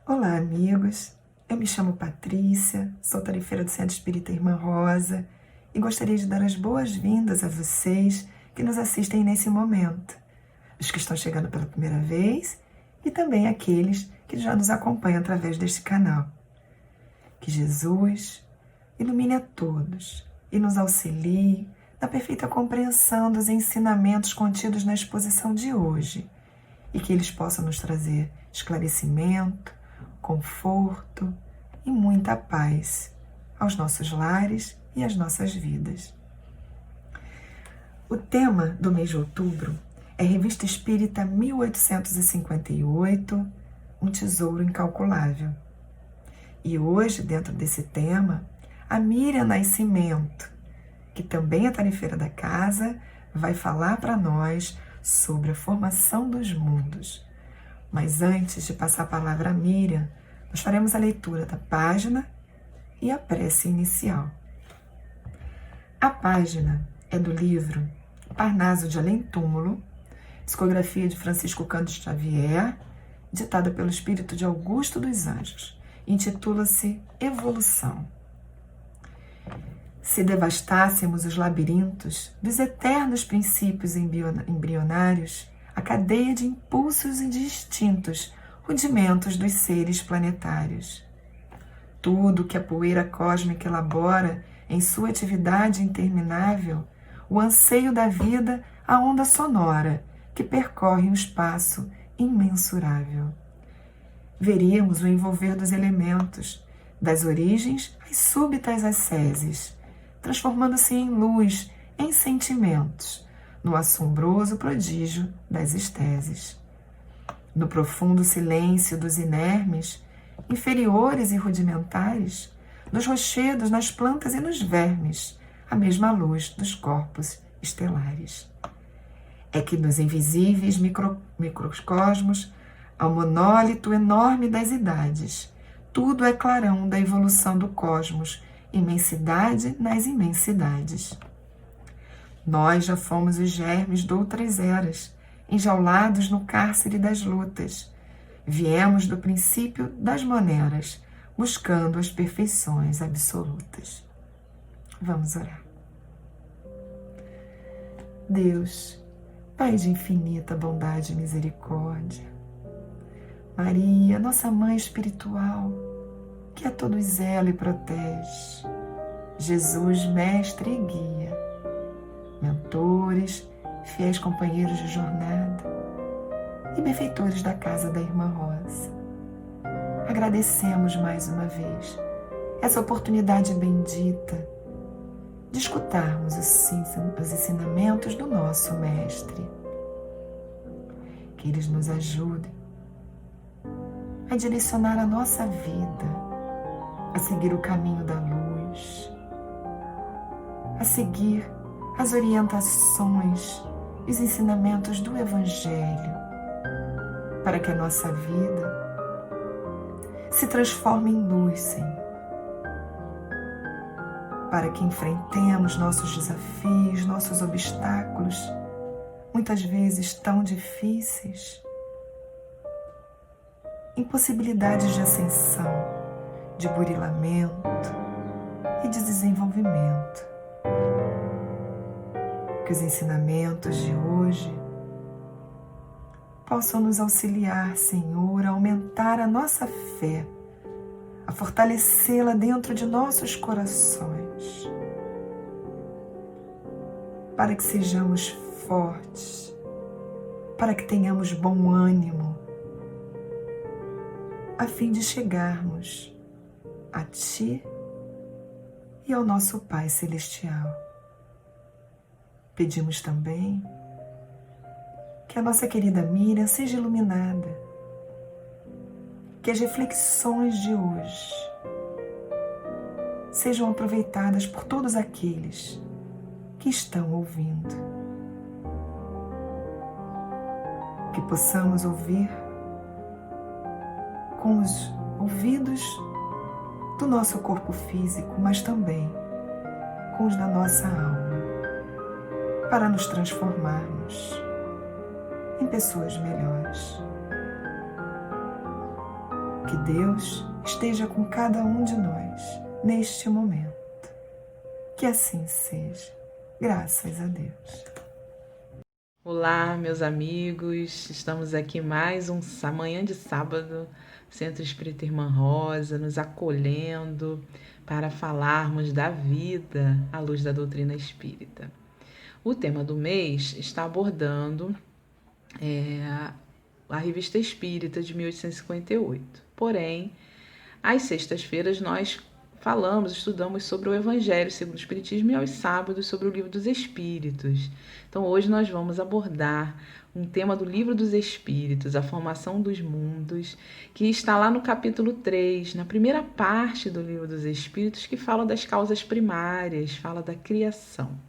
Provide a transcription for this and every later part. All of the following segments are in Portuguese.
Olá, amigos. Eu me chamo Patrícia, sou tarefeira do Centro Espírita Irmã Rosa e gostaria de dar as boas-vindas a vocês que nos assistem nesse momento, os que estão chegando pela primeira vez e também aqueles que já nos acompanham através deste canal. Que Jesus ilumine a todos e nos auxilie na perfeita compreensão dos ensinamentos contidos na exposição de hoje e que eles possam nos trazer esclarecimento, conforto e muita paz aos nossos lares e às nossas vidas. O tema do mês de outubro é Revista Espírita 1858, Um Tesouro Incalculável. E hoje, dentro desse tema, a Miriam Nascimento, que também é tarefeira da casa, vai falar para nós sobre a formação dos mundos. Mas antes de passar a palavra a Miriam, nós faremos a leitura da página e a prece inicial. A página é do livro Parnaso de Além Túmulo, psicografia de Francisco Cândido Xavier, ditada pelo espírito de Augusto dos Anjos. Intitula-se Evolução. Se devastássemos os labirintos dos eternos princípios embrionários, a cadeia de impulsos e de instintos, rudimentos dos seres planetários. Tudo que a poeira cósmica elabora em sua atividade interminável, o anseio da vida, a onda sonora que percorre um espaço imensurável. Veríamos o envolver dos elementos, das origens às súbitas asceses, transformando-se em luz, em sentimentos, no assombroso prodígio das esteses. No profundo silêncio dos inermes, inferiores e rudimentares, nos rochedos, nas plantas e nos vermes, a mesma luz dos corpos estelares. É que nos invisíveis microcosmos, ao monólito enorme das idades, tudo é clarão da evolução do cosmos, imensidade nas imensidades. Nós já fomos os germes de outras eras, enjaulados no cárcere das lutas. Viemos do princípio das moneras, buscando as perfeições absolutas. Vamos orar. Deus, Pai de infinita bondade e misericórdia, Maria, nossa Mãe espiritual, que a todos zela e protege, Jesus, Mestre e Guia, mentores, fiéis companheiros de jornada e benfeitores da casa da Irmã Rosa. Agradecemos mais uma vez essa oportunidade bendita de escutarmos os ensinamentos do nosso Mestre. Que eles nos ajudem a direcionar a nossa vida, a seguir o caminho da luz, a seguir as orientações e os ensinamentos do Evangelho, para que a nossa vida se transforme em luz, Senhor, para que enfrentemos nossos desafios, nossos obstáculos, muitas vezes tão difíceis, impossibilidades de ascensão, de burilamento e de desenvolvimento. Que os ensinamentos de hoje possam nos auxiliar, Senhor, a aumentar a nossa fé, a fortalecê-la dentro de nossos corações, para que sejamos fortes, para que tenhamos bom ânimo, a fim de chegarmos a Ti e ao nosso Pai Celestial. Pedimos também que a nossa querida Miriam seja iluminada, que as reflexões de hoje sejam aproveitadas por todos aqueles que estão ouvindo. Que possamos ouvir com os ouvidos do nosso corpo físico, mas também com os da nossa alma, para nos transformarmos em pessoas melhores. que Deus esteja com cada um de nós neste momento. Que assim seja. Graças a Deus. Olá, meus amigos. Estamos aqui mais manhã de sábado, Centro Espírita Irmã Rosa, nos acolhendo para falarmos da vida à luz da doutrina espírita. O tema do mês está abordando a Revista Espírita de 1858. Porém, às sextas-feiras nós estudamos sobre o Evangelho segundo o Espiritismo e aos sábados sobre o Livro dos Espíritos. Então hoje nós vamos abordar um tema do Livro dos Espíritos, a formação dos mundos, que está lá no capítulo 3, na primeira parte do Livro dos Espíritos, que fala das causas primárias, fala da criação.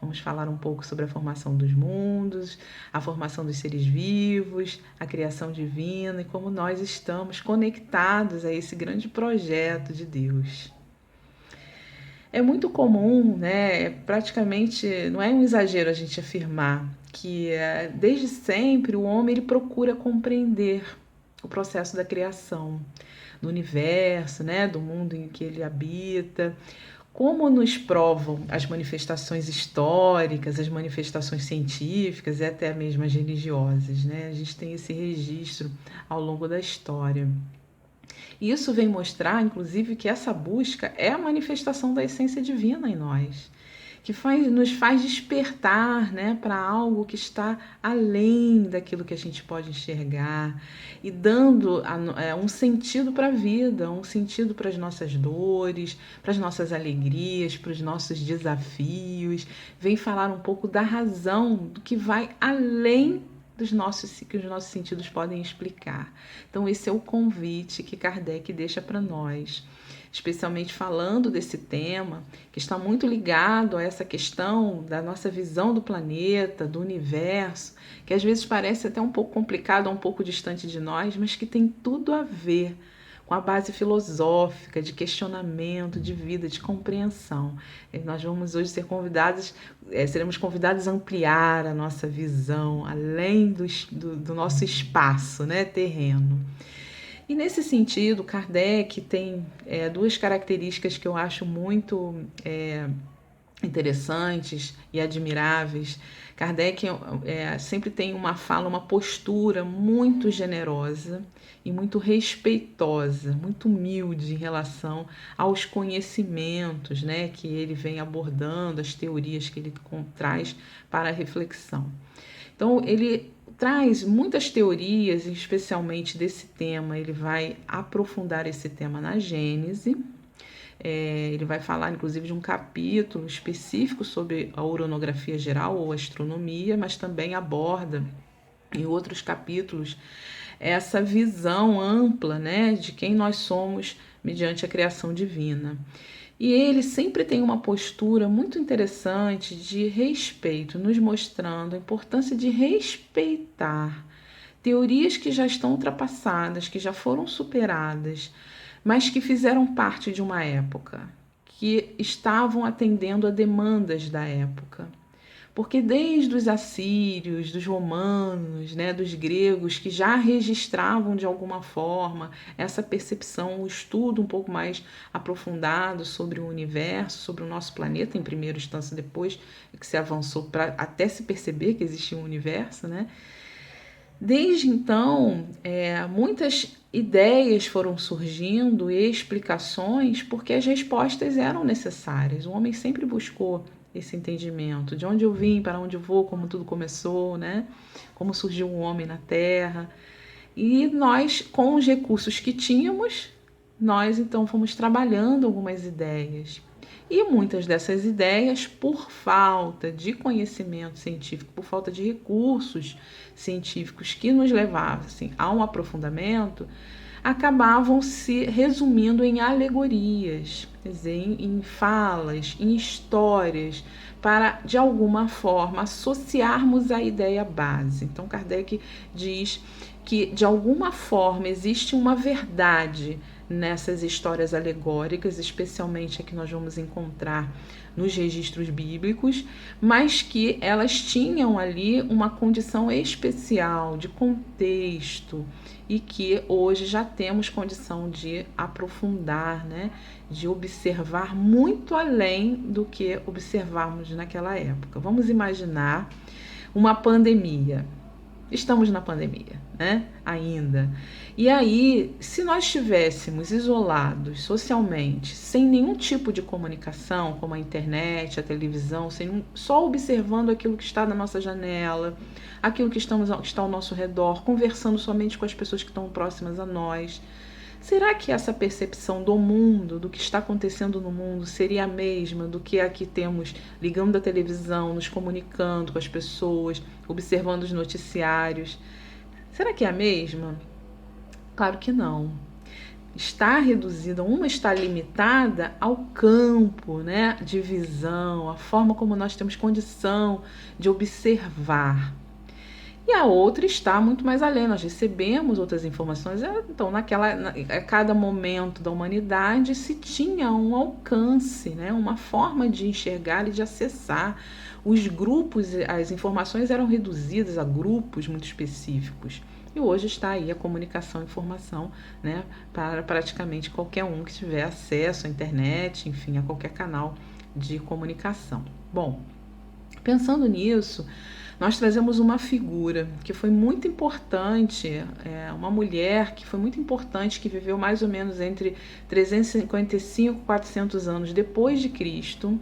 Vamos falar um pouco sobre a formação dos mundos, a formação dos seres vivos, a criação divina e como nós estamos conectados a esse grande projeto de Deus. É muito comum, praticamente, não é um exagero a gente afirmar que desde sempre o homem ele procura compreender o processo da criação, do universo, do mundo em que ele habita. Como nos provam as manifestações históricas, as manifestações científicas e até mesmo as religiosas, A gente tem esse registro ao longo da história. E isso vem mostrar, inclusive, que essa busca é a manifestação da essência divina em nós, que nos faz despertar para algo que está além daquilo que a gente pode enxergar e dando um sentido para a vida, um sentido para as nossas dores, para as nossas alegrias, para os nossos desafios. Vem falar um pouco da razão, do que vai além que os nossos sentidos podem explicar. Então esse é o convite que Kardec deixa para nós, especialmente falando desse tema, que está muito ligado a essa questão da nossa visão do planeta, do universo, que às vezes parece até um pouco complicado, um pouco distante de nós, mas que tem tudo a ver com a base filosófica, de questionamento, de vida, de compreensão. Nós vamos hoje seremos convidados a ampliar a nossa visão, além do nosso espaço terreno. E nesse sentido, Kardec tem duas características que eu acho muito interessantes e admiráveis. Kardec sempre tem uma fala, uma postura muito generosa e muito respeitosa, muito humilde em relação aos conhecimentos que ele vem abordando, as teorias que ele traz para a reflexão. Então, ele traz muitas teorias, especialmente desse tema. Ele vai aprofundar esse tema na Gênese. Ele vai falar, inclusive, de um capítulo específico sobre a oronografia geral ou astronomia, mas também aborda em outros capítulos essa visão ampla de quem nós somos mediante a criação divina. E ele sempre tem uma postura muito interessante de respeito, nos mostrando a importância de respeitar teorias que já estão ultrapassadas, que já foram superadas, mas que fizeram parte de uma época, que estavam atendendo a demandas da época. Porque desde os assírios, dos romanos, dos gregos, que já registravam de alguma forma essa percepção, um estudo um pouco mais aprofundado sobre o universo, sobre o nosso planeta, em primeira instância, depois que se avançou para até se perceber que existia um universo, Desde então, muitas ideias foram surgindo e explicações porque as respostas eram necessárias. O homem sempre buscou esse entendimento, de onde eu vim, para onde eu vou, como tudo começou, como surgiu o homem na Terra. E nós, com os recursos que tínhamos, nós então fomos trabalhando algumas ideias. E muitas dessas ideias, por falta de conhecimento científico, por falta de recursos científicos que nos levassem a um aprofundamento, acabavam se resumindo em alegorias, quer dizer, em falas, em histórias, para, de alguma forma, associarmos a ideia base. Então, Kardec diz que, de alguma forma, existe uma verdade nessas histórias alegóricas, especialmente a que nós vamos encontrar nos registros bíblicos, mas que elas tinham ali uma condição especial de contexto e que hoje já temos condição de aprofundar, né? De observar muito além do que observamos naquela época. Vamos imaginar uma pandemia. Estamos na pandemia, né? Ainda. E aí, se nós estivéssemos isolados socialmente, sem nenhum tipo de comunicação, como a internet, a televisão, só observando aquilo que está na nossa janela, aquilo que está ao nosso redor, conversando somente com as pessoas que estão próximas a nós, será que essa percepção do mundo, do que está acontecendo no mundo, seria a mesma do que a que temos ligando a televisão, nos comunicando com as pessoas, observando os noticiários? Será que é a mesma? Claro que não. Está reduzida, uma está limitada ao campo, né, de visão, a forma como nós temos condição de observar. E a outra está muito mais além, nós recebemos outras informações. Então, a cada momento da humanidade se tinha um alcance, né? Uma forma de enxergar e de acessar. Os grupos, as informações eram reduzidas a grupos muito específicos. E hoje está aí a comunicação e informação, né? Para praticamente qualquer um que tiver acesso à internet, enfim, a qualquer canal de comunicação. Bom, pensando nisso, nós trazemos uma figura que foi muito importante, uma mulher que foi muito importante, que viveu mais ou menos entre 355 e 400 anos depois de Cristo,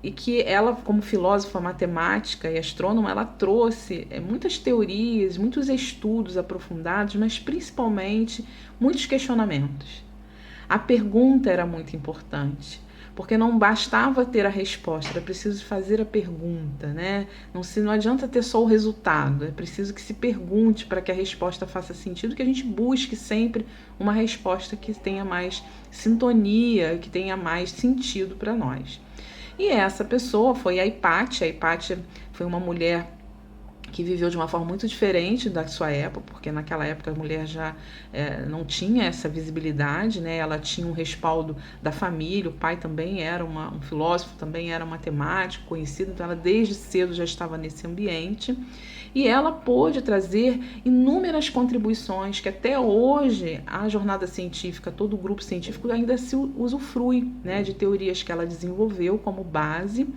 e que ela, como filósofa, matemática e astrônoma, ela trouxe muitas teorias, muitos estudos aprofundados, mas principalmente muitos questionamentos. A pergunta era muito importante, porque não bastava ter a resposta, era preciso fazer a pergunta, né? Não adianta ter só o resultado, é preciso que se pergunte para que a resposta faça sentido, que a gente busque sempre uma resposta que tenha mais sintonia, que tenha mais sentido para nós. E essa pessoa foi a Hipátia. A Hipátia foi uma mulher que viveu de uma forma muito diferente da sua época, porque naquela época a mulher já não tinha essa visibilidade, né? Ela tinha um respaldo da família, o pai também era um filósofo, também era matemático, conhecido, então ela desde cedo já estava nesse ambiente, e ela pôde trazer inúmeras contribuições que até hoje a jornada científica, todo o grupo científico ainda se usufrui, né, de teorias que ela desenvolveu como base,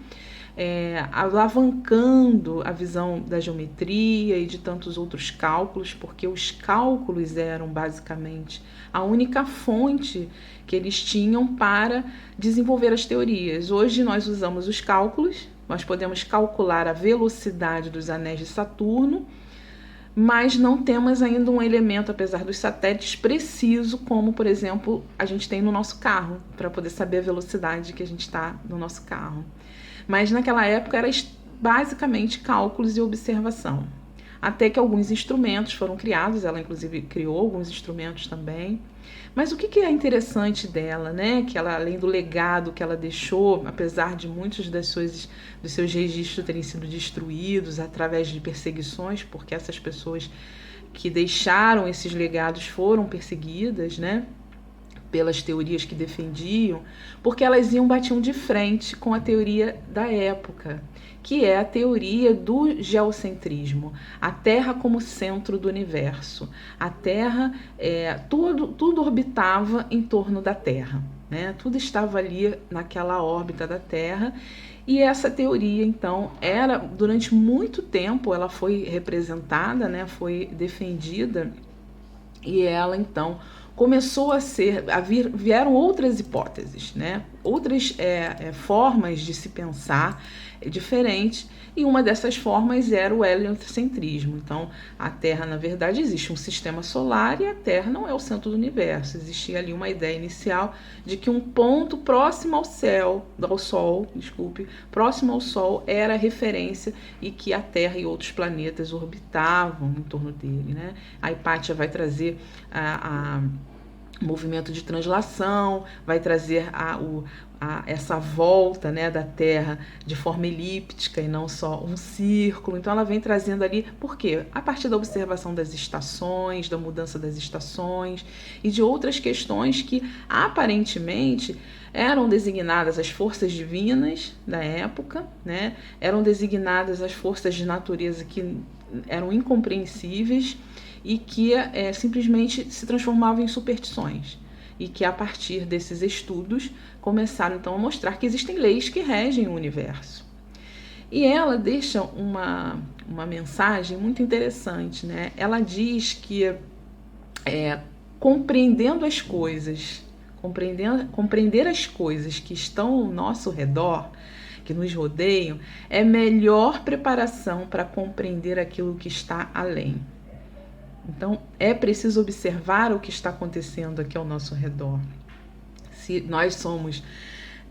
alavancando a visão da geometria e de tantos outros cálculos, porque os cálculos eram basicamente a única fonte que eles tinham para desenvolver as teorias. Hoje nós usamos os cálculos, nós podemos calcular a velocidade dos anéis de Saturno, mas não temos ainda um elemento, apesar dos satélites, preciso, como, por exemplo, a gente tem no nosso carro, para poder saber a velocidade que a gente está no nosso carro. Mas naquela época era basicamente cálculos e observação. Até que alguns instrumentos foram criados, ela inclusive criou alguns instrumentos também. Mas o que é interessante dela, né? Que ela, além do legado que ela deixou, apesar de muitos dos seus registros terem sido destruídos através de perseguições, porque essas pessoas que deixaram esses legados foram perseguidas, né? Pelas teorias que defendiam, porque elas batiam de frente com a teoria da época, que é a teoria do geocentrismo, a Terra como centro do universo. A Terra, tudo orbitava em torno da Terra, né? Tudo estava ali naquela órbita da Terra, e essa teoria, então, durante muito tempo, ela foi representada, né? Foi defendida, e ela, então, começou vieram outras hipóteses, né? Outras formas de se pensar diferentes, e uma dessas formas era o heliocentrismo. Então, a Terra, na verdade, existe um sistema solar e a Terra não é o centro do universo. Existia ali uma ideia inicial de que um ponto próximo ao Sol, próximo ao Sol era a referência, e que a Terra e outros planetas orbitavam em torno dele, né? A Hipátia vai trazer movimento de translação, vai trazer essa volta, né, da Terra de forma elíptica e não só um círculo. Então ela vem trazendo ali, por quê? A partir da observação das estações, da mudança das estações e de outras questões que aparentemente eram designadas as forças divinas da época, né? Eram designadas as forças de natureza que eram incompreensíveis, e que simplesmente se transformavam em superstições. E que a partir desses estudos começaram então a mostrar que existem leis que regem o universo. E ela deixa uma mensagem muito interessante, né? Ela diz que compreendendo as coisas, compreender as coisas que estão ao nosso redor, que nos rodeiam, é melhor preparação para compreender aquilo que está além. Então, é preciso observar o que está acontecendo aqui ao nosso redor. Se nós somos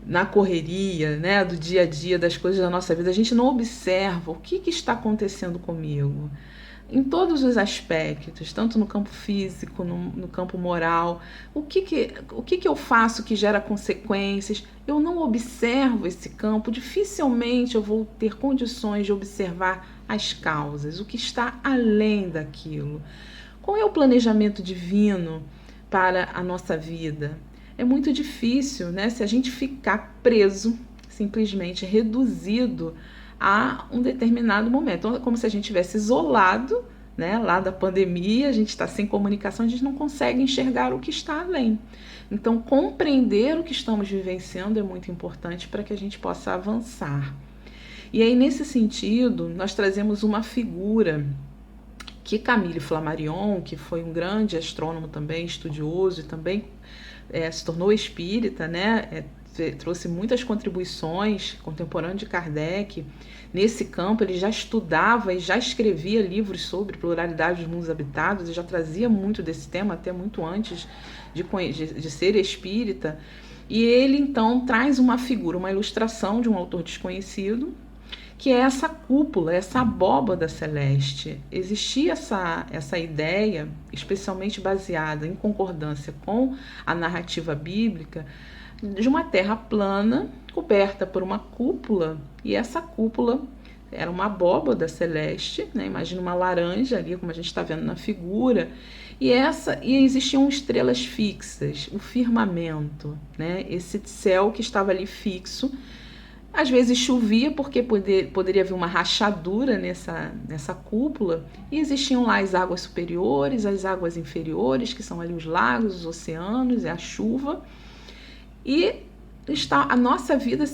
na correria, né, do dia a dia, das coisas da nossa vida, a gente não observa o que está acontecendo comigo. Em todos os aspectos, tanto no campo físico, no campo moral, o que eu faço que gera consequências? Eu não observo esse campo, dificilmente eu vou ter condições de observar as causas, o que está além daquilo. Qual é o planejamento divino para a nossa vida? É muito difícil, né? Se a gente ficar preso, simplesmente reduzido a um determinado momento. Então, é como se a gente tivesse isolado, né, lá da pandemia, a gente está sem comunicação, a gente não consegue enxergar o que está além. Então, compreender o que estamos vivenciando é muito importante para que a gente possa avançar. E aí, nesse sentido, nós trazemos uma figura que Camille Flammarion, que foi um grande astrônomo também, estudioso e também se tornou espírita, né? Trouxe muitas contribuições, contemporâneo de Kardec. Nesse campo, ele já estudava e já escrevia livros sobre pluralidade dos mundos habitados, e já trazia muito desse tema, até muito antes de ser espírita. E ele, então, traz uma figura, uma ilustração de um autor desconhecido, que é essa cúpula, essa abóbada celeste. Existia essa ideia, especialmente baseada em concordância com a narrativa bíblica, de uma terra plana, coberta por uma cúpula, e essa cúpula era uma abóbada celeste, né? Imagina uma laranja ali, como a gente está vendo na figura, e existiam estrelas fixas, o firmamento, né? Esse céu que estava ali fixo. Às vezes chovia porque poderia haver uma rachadura nessa cúpula, e existiam lá as águas superiores, as águas inferiores, que são ali os lagos, os oceanos, a chuva, e a nossa vida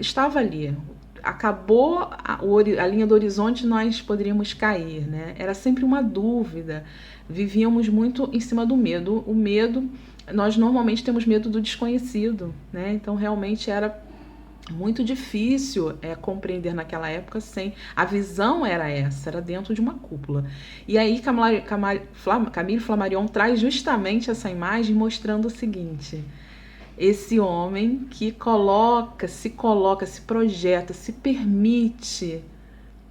estava ali. Acabou a linha do horizonte, nós poderíamos cair, né? Era sempre uma dúvida, vivíamos muito em cima do medo. O medo, nós normalmente temos medo do desconhecido, né? Então realmente era muito difícil compreender naquela época a visão era dentro de uma cúpula. E aí Camille Flammarion traz justamente essa imagem mostrando o seguinte: esse homem que se projeta, se permite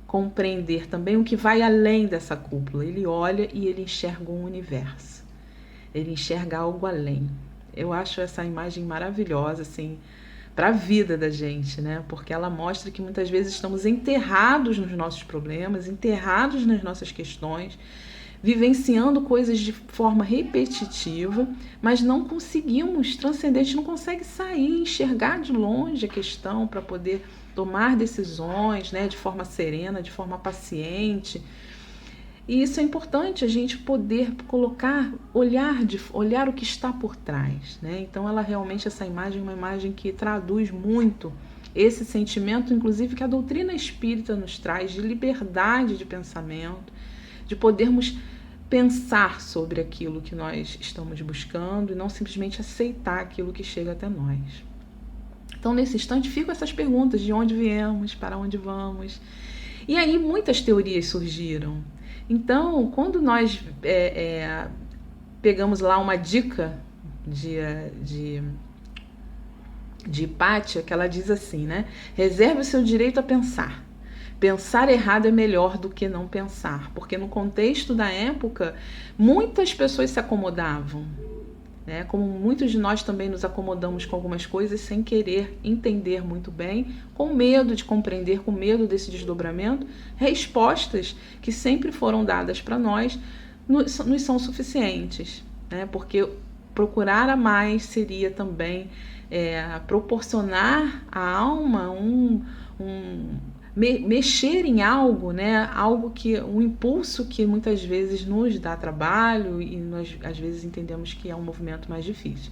compreender também o que vai além dessa cúpula. Ele olha e ele enxerga um universo, ele enxerga algo além. Eu acho essa imagem maravilhosa, assim, para a vida da gente, né? Porque ela mostra que muitas vezes estamos enterrados nos nossos problemas, enterrados nas nossas questões, vivenciando coisas de forma repetitiva, mas não conseguimos transcender, a gente não consegue sair, enxergar de longe a questão para poder tomar decisões, né, de forma serena, de forma paciente. E isso é importante, a gente poder olhar o que está por trás, né? Então essa imagem é uma imagem que traduz muito esse sentimento, inclusive, que a doutrina espírita nos traz, de liberdade de pensamento, de podermos pensar sobre aquilo que nós estamos buscando e não simplesmente aceitar aquilo que chega até nós. Então, nesse instante, ficam essas perguntas: de onde viemos, para onde vamos? E aí muitas teorias surgiram. Então, quando nós pegamos lá uma dica de Hipátia, que ela diz assim, né? Reserve o seu direito a pensar. Pensar errado é melhor do que não pensar, porque no contexto da época, muitas pessoas se acomodavam, né? Como muitos de nós também nos acomodamos com algumas coisas sem querer entender muito bem, com medo de compreender, com medo desse desdobramento. Respostas que sempre foram dadas para nós nos são suficientes, né? Porque procurar a mais seria também proporcionar à alma mexer em algo, né? Algo que, um impulso que muitas vezes nos dá trabalho e nós às vezes entendemos que é um movimento mais difícil.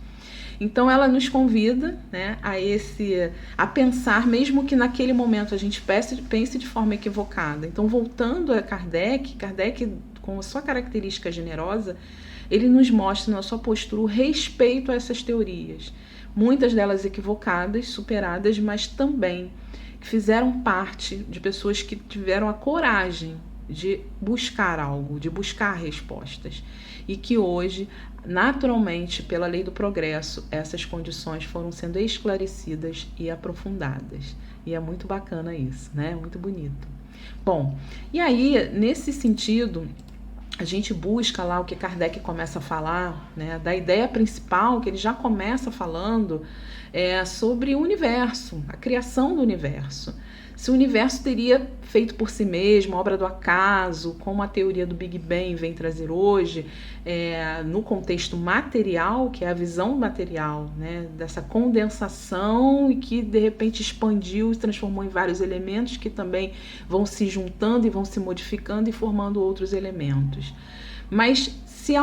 Então ela nos convida, né, a pensar, mesmo que naquele momento a gente pense de forma equivocada. Então, voltando a Kardec, com a sua característica generosa, ele nos mostra na sua postura o respeito a essas teorias, muitas delas equivocadas, superadas, mas também que fizeram parte de pessoas que tiveram a coragem de buscar algo, de buscar respostas, e que hoje, naturalmente, pela lei do progresso, essas condições foram sendo esclarecidas e aprofundadas. E é muito bacana isso, né? Muito bonito. Bom, e aí, nesse sentido, a gente busca lá o que Kardec começa a falar, né? Da ideia principal, que ele já começa falando, sobre o universo, a criação do universo. Se o universo teria feito por si mesmo, obra do acaso, como a teoria do Big Bang vem trazer hoje, no contexto material, que é a visão material, né, dessa condensação e que de repente expandiu e transformou em vários elementos que também vão se juntando e vão se modificando e formando outros elementos. Mas se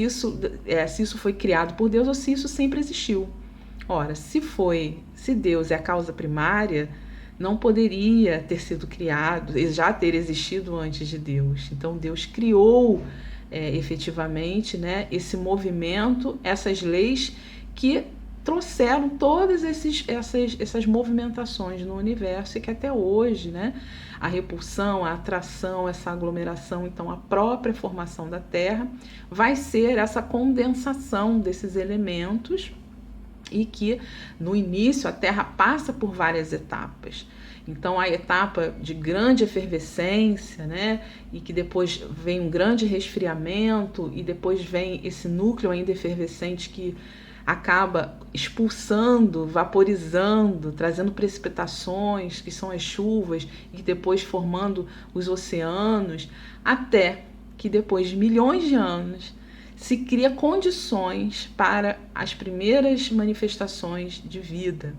isso foi criado por Deus ou se isso sempre existiu. Ora, se Deus é a causa primária, não poderia ter sido criado, já ter existido antes de Deus. Então Deus criou efetivamente, né, esse movimento, essas leis que trouxeram todas essas movimentações no universo e que até hoje, né, a repulsão, a atração, essa aglomeração, então a própria formação da Terra vai ser essa condensação desses elementos, e que no início a Terra passa por várias etapas. Então a etapa de grande efervescência, né, e que depois vem um grande resfriamento e depois vem esse núcleo ainda efervescente que acaba expulsando, vaporizando, trazendo precipitações, que são as chuvas, e depois formando os oceanos, até que depois de milhões de anos se cria condições para as primeiras manifestações de vida.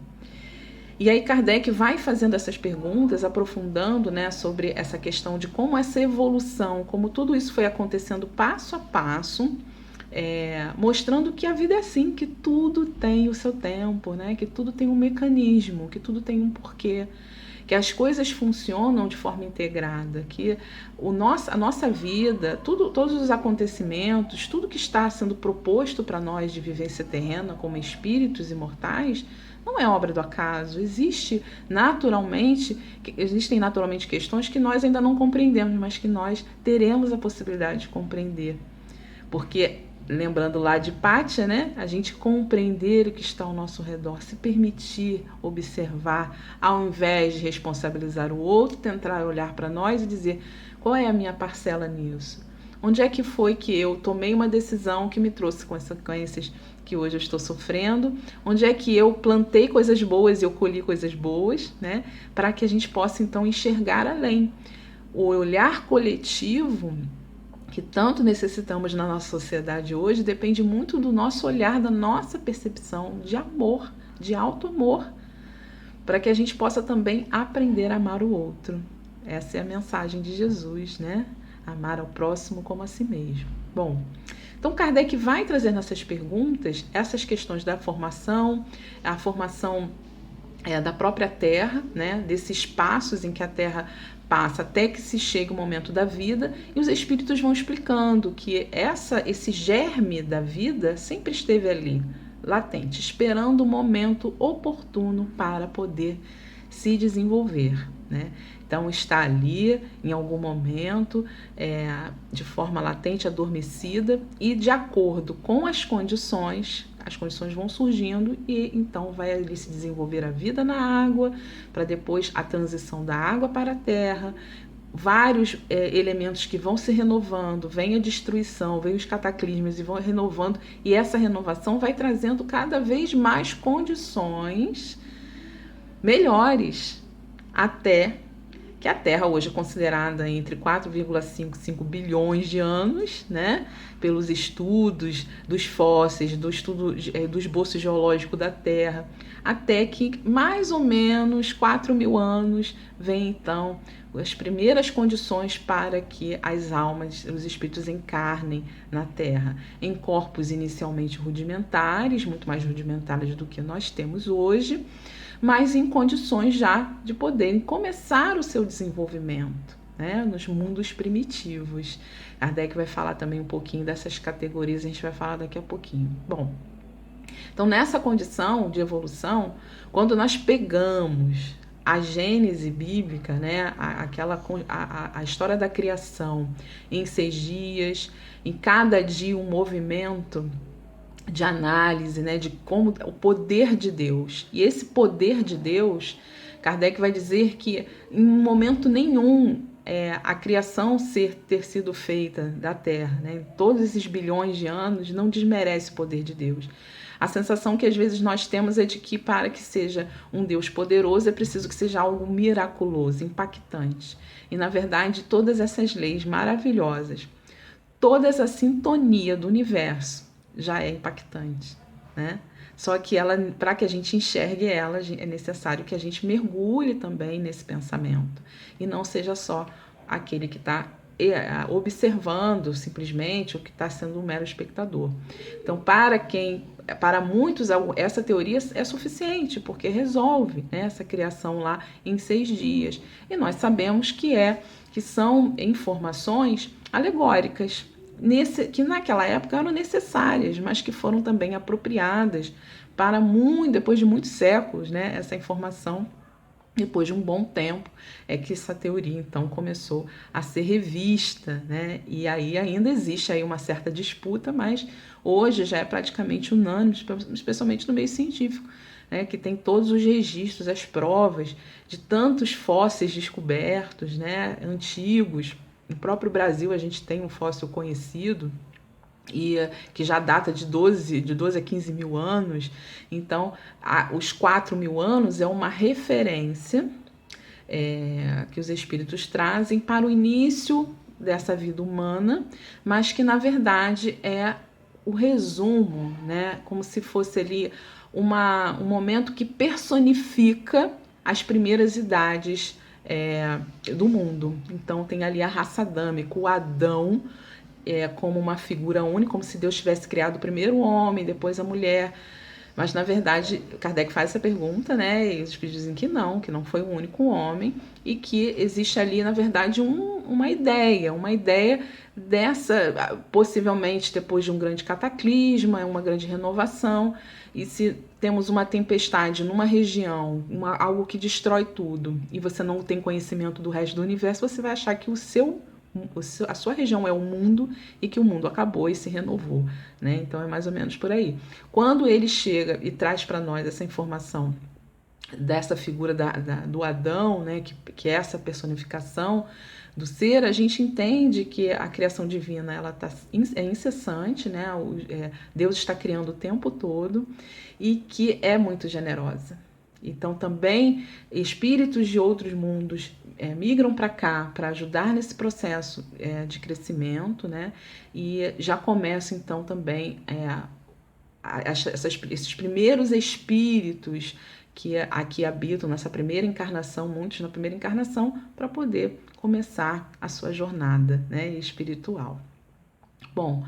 E aí Kardec vai fazendo essas perguntas, aprofundando, né, sobre essa questão de como essa evolução, como tudo isso foi acontecendo passo a passo, mostrando que a vida é assim, que tudo tem o seu tempo, né, que tudo tem um mecanismo, que tudo tem um porquê, que as coisas funcionam de forma integrada, que a nossa vida, todos os acontecimentos, tudo que está sendo proposto para nós de vivência terrena como espíritos imortais, não é obra do acaso. Existem naturalmente questões que nós ainda não compreendemos, mas que nós teremos a possibilidade de compreender. Porque, lembrando lá de Pátia, né, a gente compreender o que está ao nosso redor, se permitir observar, ao invés de responsabilizar o outro, tentar olhar para nós e dizer: qual é a minha parcela nisso? Onde é que foi que eu tomei uma decisão que me trouxe consequências que hoje eu estou sofrendo? Onde é que eu plantei coisas boas e eu colhi coisas boas, né? Para que a gente possa então enxergar além. O olhar coletivo que tanto necessitamos na nossa sociedade hoje depende muito do nosso olhar, da nossa percepção de amor, de auto-amor, para que a gente possa também aprender a amar o outro. Essa é a mensagem de Jesus, né? Amar ao próximo como a si mesmo. Bom, então Kardec vai trazer nessas perguntas essas questões da formação, a formação da própria Terra, né? Desses passos em que a Terra passa até que se chegue o momento da vida, e os espíritos vão explicando que esse germe da vida sempre esteve ali, latente, esperando o momento oportuno para poder se desenvolver, né? Então está ali em algum momento, de forma latente, adormecida, e de acordo com as condições vão surgindo e então vai ali se desenvolver a vida na água, para depois a transição da água para a terra, vários elementos que vão se renovando, vem a destruição, vem os cataclismos e vão renovando, e essa renovação vai trazendo cada vez mais condições melhores, até que a Terra hoje é considerada entre 4,5 e 5 bilhões de anos, né? Pelos estudos dos fósseis, do estudo do esboço geológico da Terra, até que mais ou menos 4.000 anos vem então as primeiras condições para que as almas, os espíritos encarnem na Terra, em corpos inicialmente rudimentares, muito mais rudimentares do que nós temos hoje, mas em condições já de poderem começar o seu desenvolvimento, né, nos mundos primitivos. Kardec vai falar também um pouquinho dessas categorias, a gente vai falar daqui a pouquinho. Bom, então nessa condição de evolução, quando nós pegamos a gênese bíblica, né, a história da criação em 6 dias, em cada dia um movimento de análise, né, de como o poder de Deus. E esse poder de Deus, Kardec vai dizer que em momento nenhum a criação ter sido feita da Terra, né, todos esses bilhões de anos, não desmerece o poder de Deus. A sensação que às vezes nós temos é de que para que seja um Deus poderoso é preciso que seja algo miraculoso, impactante. E na verdade todas essas leis maravilhosas, toda essa sintonia do universo já é impactante, né? Só que para que a gente enxergue ela, é necessário que a gente mergulhe também nesse pensamento e não seja só aquele que está observando simplesmente, ou que está sendo um mero espectador. Então, para muitos, essa teoria é suficiente, porque resolve, né, essa criação lá em 6 dias. E nós sabemos que são informações alegóricas, que naquela época eram necessárias, mas que foram também apropriadas para depois de muitos séculos, né, essa informação. Depois de um bom tempo é que essa teoria então começou a ser revista, né? E aí ainda existe aí uma certa disputa, mas hoje já é praticamente unânime, especialmente no meio científico, né? Que tem todos os registros, as provas de tantos fósseis descobertos, né? Antigos. No próprio Brasil a gente tem um fóssil conhecido, e que já data de 12 a 15 mil anos. Então, os 4.000 anos é uma referência que os espíritos trazem para o início dessa vida humana, mas que, na verdade, é o resumo, né? Como se fosse ali um momento que personifica as primeiras idades do mundo. Então, tem ali a raça adâmica, o Adão, como uma figura única, como se Deus tivesse criado primeiro o homem, depois a mulher. Mas, na verdade, Kardec faz essa pergunta, né? E os espíritos dizem que não foi o único homem, e que existe ali, na verdade, uma ideia dessa, possivelmente depois de um grande cataclisma, uma grande renovação. E se temos uma tempestade numa região, algo que destrói tudo, e você não tem conhecimento do resto do universo, você vai achar que a sua região é o mundo e que o mundo acabou e se renovou, né? Então é mais ou menos por aí. Quando ele chega e traz para nós essa informação dessa figura do Adão, né, que é essa personificação do ser, a gente entende que a criação divina é incessante, né? Deus está criando o tempo todo e que é muito generosa. Então também espíritos de outros mundos migram para cá para ajudar nesse processo de crescimento, né? E já começa então também esses primeiros espíritos que aqui habitam nessa primeira encarnação, muitos na primeira encarnação, para poder começar a sua jornada, né, espiritual. Bom,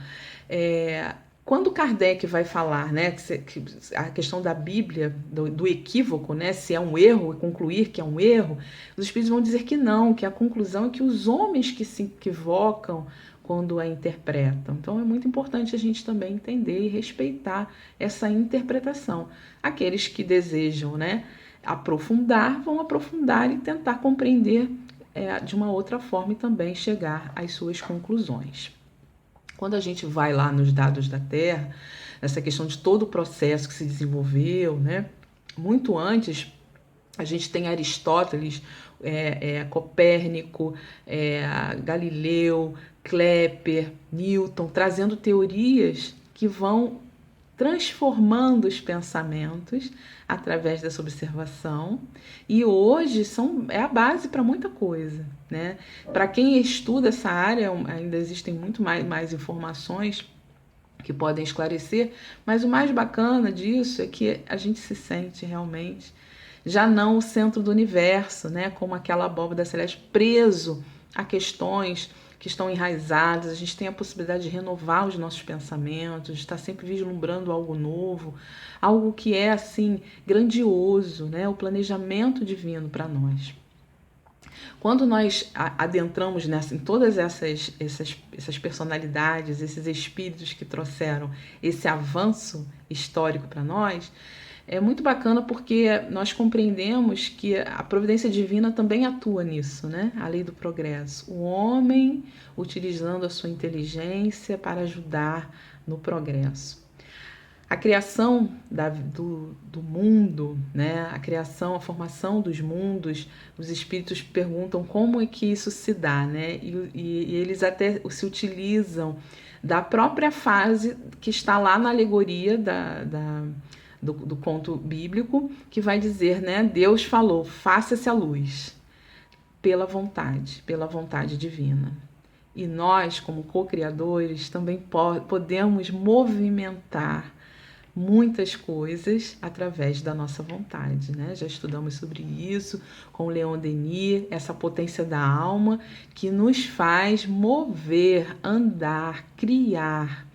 quando Kardec vai falar, né, que a questão da Bíblia, do equívoco, né, se é um erro, concluir que é um erro, os espíritos vão dizer que não, que a conclusão é que os homens que se equivocam quando a interpretam. Então é muito importante a gente também entender e respeitar essa interpretação. Aqueles que desejam, né, aprofundar, vão aprofundar e tentar compreender de uma outra forma e também chegar às suas conclusões. Quando a gente vai lá nos dados da Terra, essa questão de todo o processo que se desenvolveu, né? Muito antes, a gente tem Aristóteles, Copérnico, Galileu, Kepler, Newton, trazendo teorias que vão transformando os pensamentos através dessa observação, e hoje é a base para muita coisa, né? Para quem estuda essa área, ainda existem muito mais informações que podem esclarecer, mas o mais bacana disso é que a gente se sente realmente já não o centro do universo, né? Como aquela abóbora celeste preso a questões que estão enraizadas. A gente tem a possibilidade de renovar os nossos pensamentos, de estar sempre vislumbrando algo novo, algo que é assim grandioso, né? O planejamento divino para nós. Quando nós adentramos em todas essas personalidades, esses espíritos que trouxeram esse avanço histórico para nós, é muito bacana porque nós compreendemos que a providência divina também atua nisso, né? A lei do progresso. O homem utilizando a sua inteligência para ajudar no progresso. A criação do mundo, né? A criação, a formação dos mundos, os espíritos perguntam como é que isso se dá, né? E eles até se utilizam da própria fase que está lá na alegoria do conto bíblico, que vai dizer, né? Deus falou, faça-se a luz, pela vontade divina. E nós, como co-criadores, também podemos movimentar muitas coisas através da nossa vontade, né? Já estudamos sobre isso com Leon Denis, essa potência da alma que nos faz mover, andar, criar.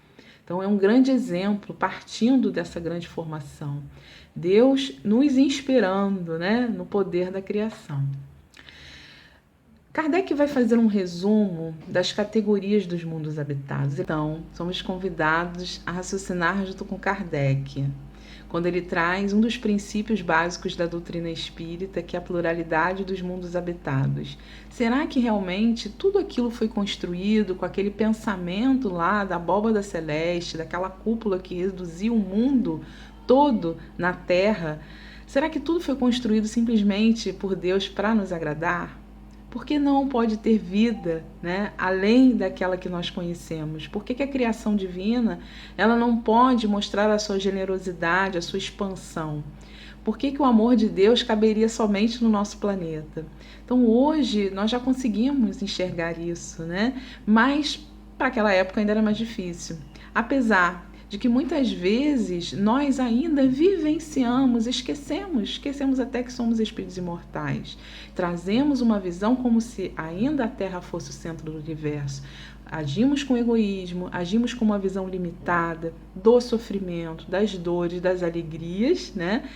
Então é um grande exemplo, partindo dessa grande formação. Deus nos inspirando, né, no poder da criação. Kardec vai fazer um resumo das categorias dos mundos habitados. Então, somos convidados a raciocinar junto com Kardec, quando ele traz um dos princípios básicos da doutrina espírita, que é a pluralidade dos mundos habitados. Será que realmente tudo aquilo foi construído com aquele pensamento lá da abóbada celeste, daquela cúpula que reduziu o mundo todo na Terra? Será que tudo foi construído simplesmente por Deus para nos agradar? Por que não pode ter vida, né, além daquela que nós conhecemos? Por que a criação divina ela não pode mostrar a sua generosidade, a sua expansão? Por que o amor de Deus caberia somente no nosso planeta? Então hoje nós já conseguimos enxergar isso, né? Mas para aquela época ainda era mais difícil. Apesar de que muitas vezes nós ainda vivenciamos, esquecemos até que somos espíritos imortais. Trazemos uma visão como se ainda a Terra fosse o centro do universo. Agimos com egoísmo, agimos com uma visão limitada do sofrimento, das dores, das alegrias, né?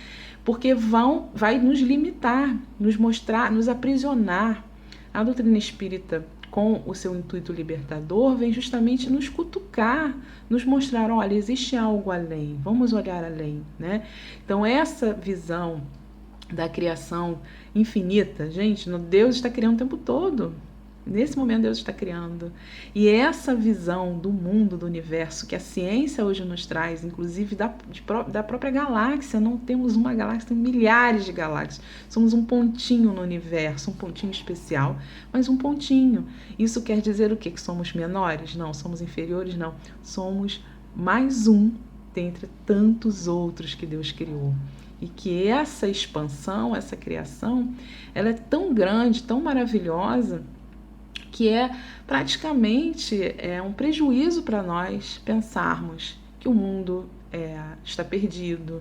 Porque vai nos limitar, nos mostrar, nos aprisionar. A doutrina espírita, com o seu intuito libertador, vem justamente nos cutucar, nos mostrar, olha, existe algo além, vamos olhar além, né? Então essa visão da criação infinita, gente, Deus está criando o tempo todo. Nesse momento Deus está criando. E essa visão do mundo, do universo, que a ciência hoje nos traz, inclusive da própria galáxia, não temos uma galáxia, temos milhares de galáxias. Somos um pontinho no universo, um pontinho especial, mas um pontinho. Isso quer dizer o quê? Que somos menores? Não. Somos inferiores? Não. Somos mais um dentre tantos outros que Deus criou. E que essa expansão, essa criação, ela é tão grande, tão maravilhosa, que é praticamente um prejuízo para nós pensarmos que o mundo está perdido,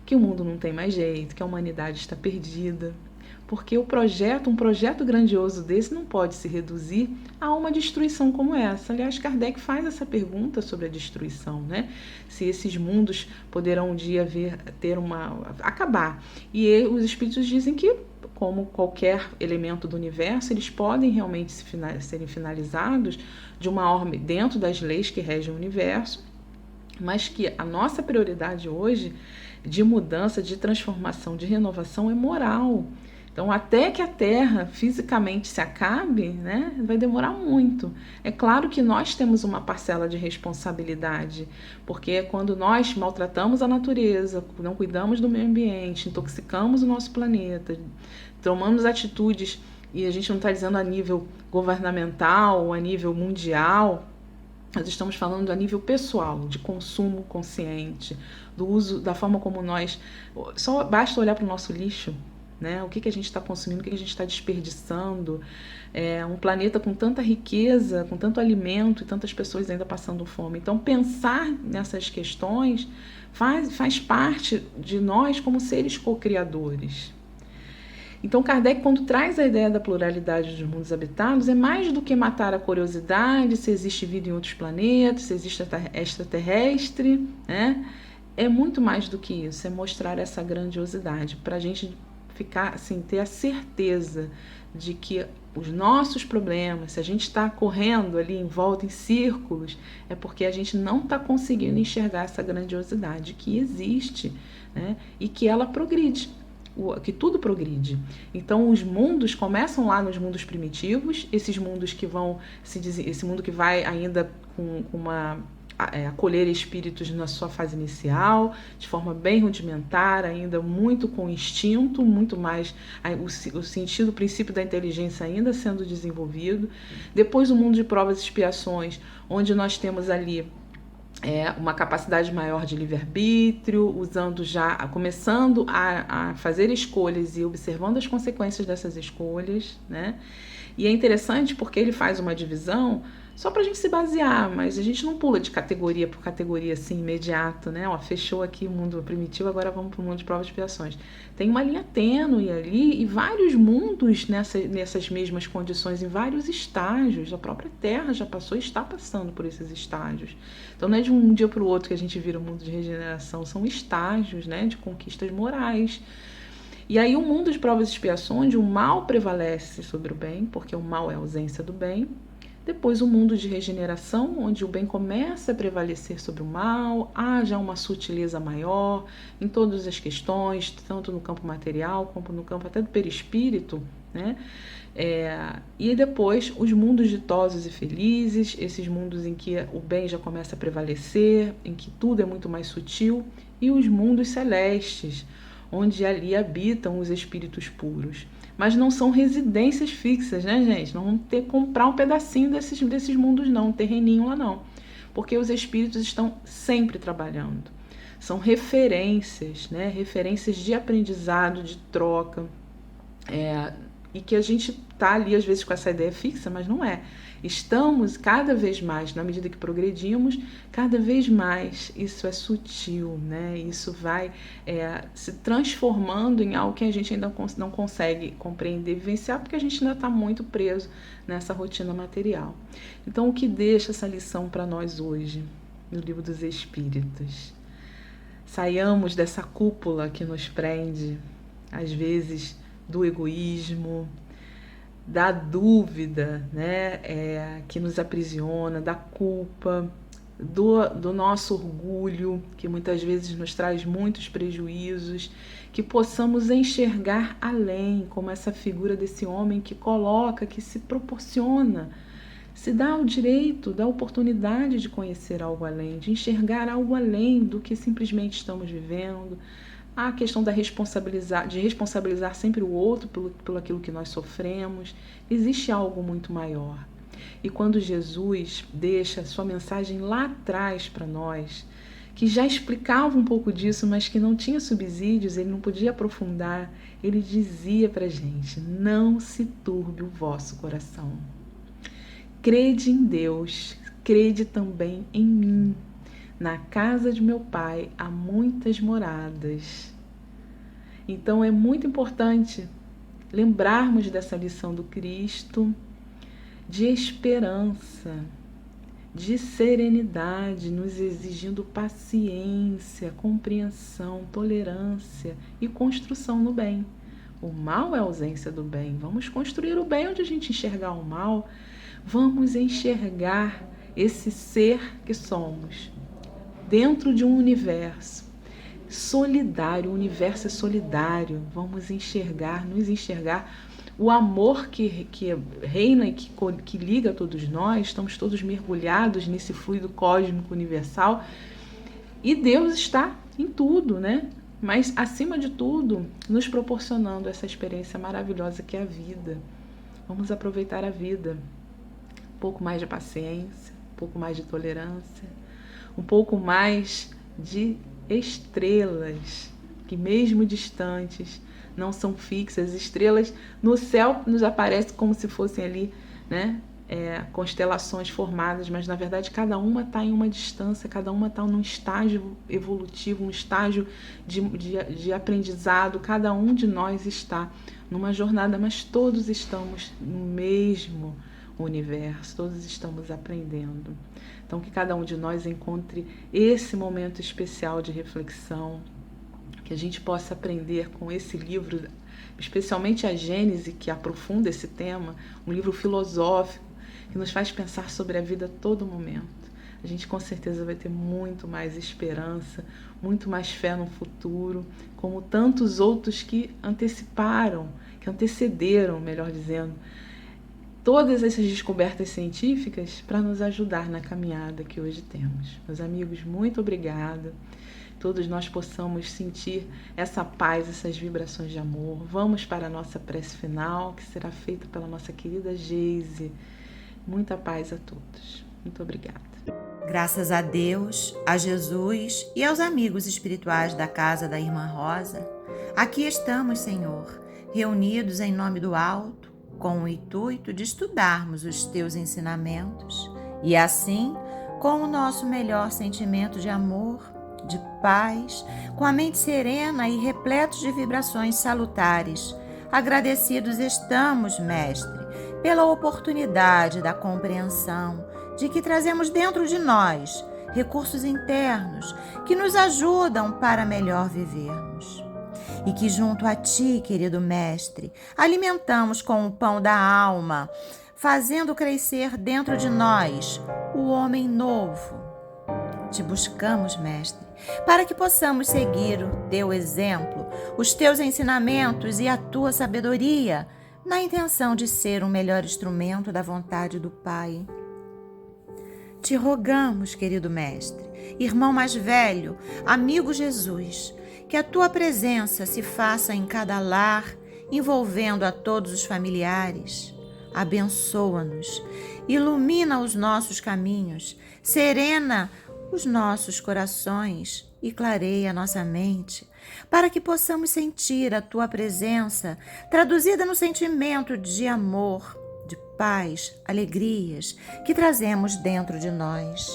que o mundo não tem mais jeito, que a humanidade está perdida. Porque um projeto grandioso desse não pode se reduzir a uma destruição como essa. Aliás, Kardec faz essa pergunta sobre a destruição, né? Se esses mundos poderão um dia acabar. E os espíritos dizem que, como qualquer elemento do universo, eles podem realmente serem finalizados dentro das leis que regem o universo, mas que a nossa prioridade hoje de mudança, de transformação, de renovação é moral. Então, até que a Terra fisicamente se acabe, né, vai demorar muito. É claro que nós temos uma parcela de responsabilidade, porque quando nós maltratamos a natureza, não cuidamos do meio ambiente, intoxicamos o nosso planeta, tomamos atitudes, e a gente não está dizendo a nível governamental ou a nível mundial, Nós estamos falando a nível pessoal, de consumo consciente, do uso, da forma como nós... Só basta olhar para o nosso lixo, né? O que a gente está consumindo, o que a gente está desperdiçando. Um planeta com tanta riqueza, com tanto alimento e tantas pessoas ainda passando fome. Então, pensar nessas questões faz parte de nós como seres co-criadores. Então, Kardec, quando traz a ideia da pluralidade dos mundos habitados, é mais do que matar a curiosidade, se existe vida em outros planetas, se existe extraterrestre, né? É muito mais do que isso, é mostrar essa grandiosidade, para a gente ficar, assim, ter a certeza de que os nossos problemas, se a gente está correndo ali em volta, em círculos, é porque a gente não está conseguindo enxergar essa grandiosidade que existe, né? E que ela progride. Que tudo progride. Então os mundos começam lá nos mundos primitivos, esses mundos que vão esse mundo que vai ainda com uma acolher espíritos na sua fase inicial, de forma bem rudimentar, ainda muito com instinto, muito mais o sentido, o princípio da inteligência ainda sendo desenvolvido. Depois o mundo de provas e expiações, onde nós temos ali uma capacidade maior de livre-arbítrio, começando a fazer escolhas e observando as consequências dessas escolhas, né? E é interessante porque ele faz uma divisão só para a gente se basear, mas a gente não pula de categoria por categoria assim, imediato, né? Fechou aqui o mundo primitivo, agora vamos para o mundo de provas e expiações. Tem uma linha tênue ali e vários mundos nessas mesmas condições, em vários estágios. A própria Terra já passou e está passando por esses estágios. Então não é de um dia para o outro que a gente vira o mundo de regeneração, são estágios, né, de conquistas morais. E aí o mundo de provas e expiações, onde o mal prevalece sobre o bem, porque o mal é a ausência do bem. Depois o mundo de regeneração, onde o bem começa a prevalecer sobre o mal, há já uma sutileza maior em todas as questões, tanto no campo material como no campo até do perispírito, né? E depois os mundos ditosos e felizes, esses mundos em que o bem já começa a prevalecer, em que tudo é muito mais sutil, e os mundos celestes, onde ali habitam os espíritos puros. Mas não são residências fixas, né, gente? Não vamos ter que comprar um pedacinho desses mundos, não, um terreninho lá, não. Porque os espíritos estão sempre trabalhando. São referências, né? Referências de aprendizado, de troca. E que a gente está ali, às vezes, com essa ideia fixa, mas não é. Estamos cada vez mais, na medida que progredimos, cada vez mais isso é sutil, né? Isso vai se transformando em algo que a gente ainda não consegue compreender, vivenciar, porque a gente ainda está muito preso nessa rotina material. Então, o que deixa essa lição para nós hoje, no Livro dos Espíritos? Saiamos dessa cúpula que nos prende, às vezes, do egoísmo, da dúvida, né, que nos aprisiona, da culpa, do nosso orgulho, que muitas vezes nos traz muitos prejuízos, que possamos enxergar além, como essa figura desse homem que coloca, que se proporciona, se dá o direito, dá a oportunidade de conhecer algo além, de enxergar algo além do que simplesmente estamos vivendo. A questão de responsabilizar sempre o outro pelo aquilo que nós sofremos. Existe algo muito maior. E quando Jesus deixa a sua mensagem lá atrás para nós, que já explicava um pouco disso, mas que não tinha subsídios, ele não podia aprofundar, ele dizia para a gente: não se turbe o vosso coração. Crede em Deus, crede também em mim. Na casa de meu pai há muitas moradas. Então é muito importante lembrarmos dessa lição do Cristo, de esperança, de serenidade, nos exigindo paciência, compreensão, tolerância e construção no bem. O mal é a ausência do bem. Vamos construir o bem onde a gente enxergar o mal. Vamos enxergar esse ser que somos dentro de um universo solidário. O universo é solidário. Vamos nos enxergar o amor que reina e que liga a todos nós. Estamos todos mergulhados nesse fluido cósmico universal e Deus está em tudo, né? Mas, acima de tudo, nos proporcionando essa experiência maravilhosa que é a vida. Vamos aproveitar a vida. Um pouco mais de paciência, um pouco mais de tolerância, um pouco mais de estrelas, que mesmo distantes, não são fixas. Estrelas no céu nos aparecem como se fossem ali, né? Constelações formadas, mas na verdade cada uma está em uma distância, cada uma está num estágio evolutivo, um estágio de aprendizado. Cada um de nós está numa jornada, mas todos estamos no mesmo universo, todos estamos aprendendo. Então que cada um de nós encontre esse momento especial de reflexão, que a gente possa aprender com esse livro, especialmente a Gênese, que aprofunda esse tema, um livro filosófico, que nos faz pensar sobre a vida a todo momento. A gente com certeza vai ter muito mais esperança, muito mais fé no futuro, como tantos outros que antecederam, melhor dizendo, todas essas descobertas científicas para nos ajudar na caminhada que hoje temos. Meus amigos, muito obrigada. Todos nós possamos sentir essa paz, essas vibrações de amor. Vamos para a nossa prece final, que será feita pela nossa querida Geise. Muita paz a todos. Muito obrigada. Graças a Deus, a Jesus e aos amigos espirituais da casa da Irmã Rosa, aqui estamos, Senhor, reunidos em nome do alto, com o intuito de estudarmos os teus ensinamentos e assim, com o nosso melhor sentimento de amor, de paz, com a mente serena e repletos de vibrações salutares, agradecidos estamos, Mestre, pela oportunidade da compreensão de que trazemos dentro de nós recursos internos que nos ajudam para melhor vivermos. E que junto a Ti, querido Mestre, alimentamos com o pão da alma, fazendo crescer dentro de nós o homem novo. Te buscamos, Mestre, para que possamos seguir o Teu exemplo, os Teus ensinamentos e a Tua sabedoria, na intenção de ser um melhor instrumento da vontade do Pai. Te rogamos, querido Mestre, irmão mais velho, amigo Jesus, que a Tua presença se faça em cada lar, envolvendo a todos os familiares. Abençoa-nos, ilumina os nossos caminhos, serena os nossos corações e clareia a nossa mente, para que possamos sentir a Tua presença traduzida no sentimento de amor, de paz, alegrias que trazemos dentro de nós.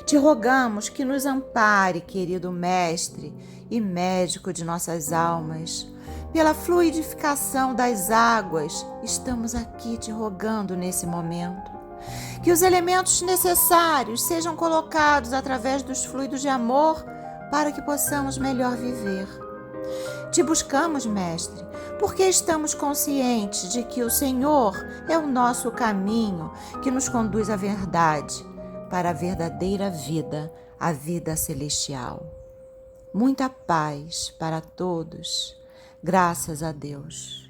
Te rogamos que nos ampare, querido Mestre e médico de nossas almas. Pela fluidificação das águas, estamos aqui te rogando nesse momento. Que os elementos necessários sejam colocados através dos fluidos de amor para que possamos melhor viver. Te buscamos, Mestre, porque estamos conscientes de que o Senhor é o nosso caminho que nos conduz à verdade, para a verdadeira vida, a vida celestial. Muita paz para todos. Graças a Deus.